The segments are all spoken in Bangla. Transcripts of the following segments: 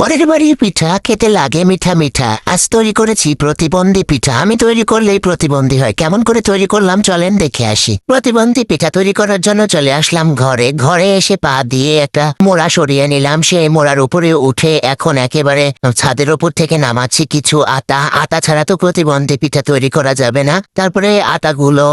পরের বাড়ির পিঠা খেতে লাগে মিঠা মিঠা। আজ তৈরি করেছি প্রতিবন্ধী পিঠা। আমি তৈরি করলেই প্রতিবন্ধী হয়, কেমন করে তৈরি করলাম চলেন দেখে আসি। প্রতিবন্ধী পিঠা তৈরি করার জন্য চলে আসলাম ঘরে। ঘরে এসে পা দিয়ে একটা মোড়া সরিয়ে নিলাম। সেই মোড়ার উপরে উঠে এখন একেবারে ছাদের উপর থেকে নামাচ্ছি কিছু আটা। আটা ছাড়া তো প্রতিবন্ধী পিঠা তৈরি করা যাবে না। তারপরে আটাগুলো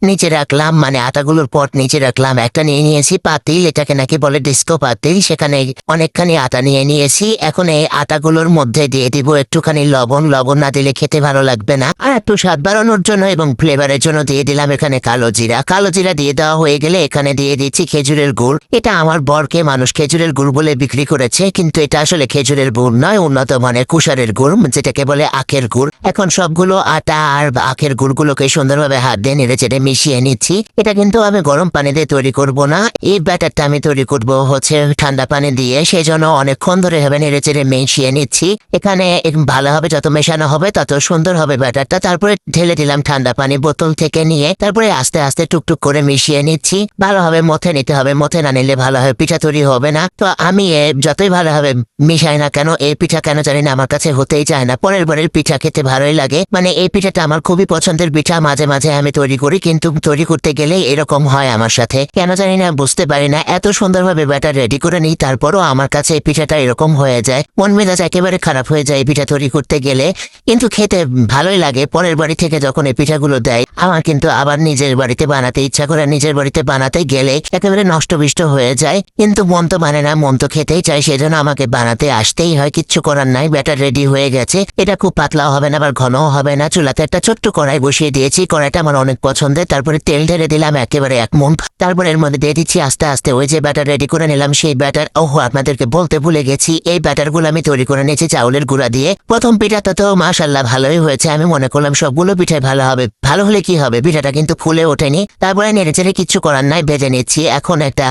নিচে রাখলাম, মানে আটাগুলোর পট নিচে রাখলাম। একটা নিয়ে নিয়েছি পাতিল, এটাকে নাকি বলে ডিস্কো পাতিল। সেখানে অনেকখানি আটা নিয়ে নিয়েছি। এখন এই আটাগুলোর মধ্যে দিয়ে দিব একটুখানি লবণ। লবণ না দিলে খেতে ভালো লাগবে না। আর একটু স্বাদ বাড়ানোর জন্য এবং ফ্লেভারের জন্য দিয়ে দিলাম এখানে কালো জিরা। কালো জিরা দিয়ে দেওয়া হয়ে গেলে এখানে দিয়ে দিচ্ছি খেজুরের গুড়। এটা আমার বরকে মানুষ খেজুরের গুড় বলে বিক্রি করেছে, কিন্তু এটা আসলে খেজুরের গুড় নয়, উন্নত মানের কুষারের গুড়, যেটাকে বলে আখের গুড়। এখন সবগুলো আটা আর আখের গুড়গুলোকে সুন্দরভাবে হাত দিয়ে নেড়ে চেড়ে মিশিয়ে নিচ্ছি। এটা কিন্তু আমি গরম পানি দিয়ে তৈরি করব না, এই ব্যাটারটা আমি তৈরি করব হচ্ছে ঠান্ডা পানি দিয়ে। সেই জন্য অনেকক্ষণ ধরে হবে নেড়ে চেড়ে মিশিয়ে নিচ্ছি। এখানে ভালোভাবে যত মেশানো হবে তত সুন্দর হবে ব্যাটারটা। তারপরে ঢেলে দিলাম ঠান্ডা পানি বোতল থেকে নিয়ে। তারপরে আস্তে আস্তে টুকটুক করে মিশিয়ে নিচ্ছি। ভালোভাবে মথে নিতে হবে, মথে না নিলে ভালোভাবে পিঠা তৈরি হবে না। তো আমি যতই ভালোভাবে মিশাই না কেন এই পিঠা কেন জানি না আমার কাছে হতেই চায় না। পরের বারের পিঠা খেতে ভালোই লাগে, মানে এই পিঠাটা আমার খুবই পছন্দের পিঠা। মাঝে মাঝে আমি তৈরি করি, কিন্তু তৈরি করতে গেলে এরকম হয় আমার সাথে, কেন জানি না, বুঝতে পারি না। এত সুন্দরভাবে ব্যাটার রেডি করে নিই, তারপরও আমার কাছে এই পিঠাটা এরকম হয়ে যায়। মন মেজাজ একেবারে খারাপ হয়ে যায় এই পিঠা তৈরি করতে গেলে, কিন্তু খেতে ভালোই লাগে। পরের বাড়ি থেকে যখন এই পিঠাগুলো দেয় আমার কিন্তু আবার নিজের বাড়িতে বানাতে ইচ্ছা করে। নিজের বাড়িতে বানাতে গেলে একেবারে নষ্টবিষ্ট হয়ে যায়, কিন্তু মন তো মানে না, মন তো খেতেই চাই, সেজন্য আমাকে বানাতে আসতেই হয়। কিচ্ছু করার নাই। ব্যাটার রেডি হয়ে গেছে। এটা খুব পাতলাও হবে না আবার ঘনও হবে না। চুলাতে একটা ছোট্ট কড়াই বসিয়ে দিয়েছি। কড়াইটা আমার অনেক পছন্দের। তারপরে তেল ঢেলে দিলাম একেবারে 1 মুঠ। তারপরে এর মধ্যে দিয়ে দিচ্ছি আস্তে আস্তে ওই যে ব্যাটার রেডি করে নিলাম সেই ব্যাটার। ওহো, আপনাদেরকে বলতে ভুলে গেছি, এই ব্যাটারগুলো আমি তৈরি করে নিয়েছি চাউলের গুঁড়া দিয়ে। প্রথম পিঠাটা তো মাশাআল্লাহ ভালোই হয়েছে। আমি মনে করলাম সবগুলো পিঠাই ভালো হবে। ভালো হলে কি হবে, পিঠাটা কিন্তু ফুলে ওঠেনি। তারপরে নেড়েচেড়ে কিচ্ছু করার নাই, ভেজে নিচ্ছি। এখন একটা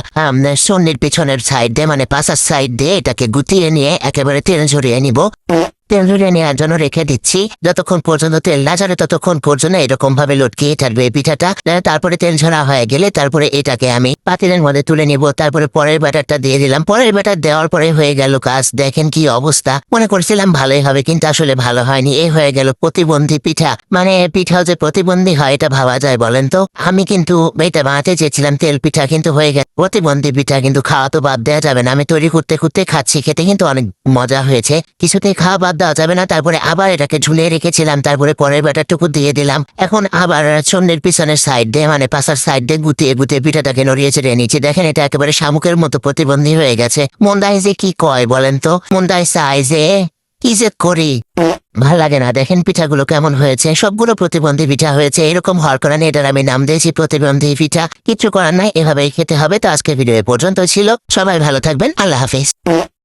সন্নির পিছনের সাইড দিয়ে, মানে পাশার সাইড দিয়ে এটাকে গুটিয়ে নিয়ে একেবারে তেল ঝরিয়ে নিব। তেল ঝরিয়ে নেওয়ার জন্য রেখে দিচ্ছি। যতক্ষণ পর্যন্ত তেল না ঝরে ততক্ষণ পর্যন্ত এরকম ভাবে লটকিয়ে থাকবে এই পিঠাটা। তারপরে তেল ঝরা হয়ে গেলে তারপরে এটাকে আমি পাতিলের মধ্যে তুলে নিব। তারপরে পরের ব্যাটারটা দিয়ে দিলাম। পরের ব্যাটার দেওয়ার পরে হয়ে গেল কাজ। দেখেন কি অবস্থা। মনে করছিলাম ভালোই হবে, কিন্তু আসলে ভালো হয়নি। এ হয়ে গেল প্রতিবন্ধী পিঠা। মানে পিঠাও যে প্রতিবন্ধী হয় এটা ভাবা যায় বলেন তো? আমি কিন্তু এটা বানাতে চেয়েছিলাম তেল পিঠা, কিন্তু হয়ে গেল প্রতিবন্ধী পিঠা। কিন্তু খাওয়া তো বাদ দেওয়া যাবে না। আমি তৈরি করতে করতে খাচ্ছি, খেতে কিন্তু অনেক মজা হয়েছে। কিছুতেই খাওয়া বাদ দেওয়া যাবে না। তারপরে আবার এটাকে ঝুলিয়ে রেখেছিলাম। তারপরে পরের ব্যাটারটুকু দিয়ে দিলাম। এখন আবার সন্ধ্যের পিছনের সাইড দিয়ে, মানে পাশার সাইড দিয়ে গুটিয়ে গুটিয়ে পিঠাটাকে নড়িয়ে চেড়িয়ে নিচ্ছি। দেখেন এটা একেবারে শামুকের মতো প্রতিবন্ধী হয়ে গেছে। মন্দাই যে কি কয় বলেন তো? মন্দাই চাই যে কি যে করি, ভাল লাগে না। দেখেন পিঠাগুলো কেমন হয়েছে, সবগুলো প্রতিবন্ধী পিঠা হয়েছে। এরকম হওয়ার কারণে এটার আমি নাম দিয়েছি প্রতিবন্ধী পিঠা। কিচ্ছু করার নাই, এভাবেই খেতে হবে। তো আজকের ভিডিও এ পর্যন্ত ছিল। সবাই ভালো থাকবেন, আল্লাহ হাফিজ।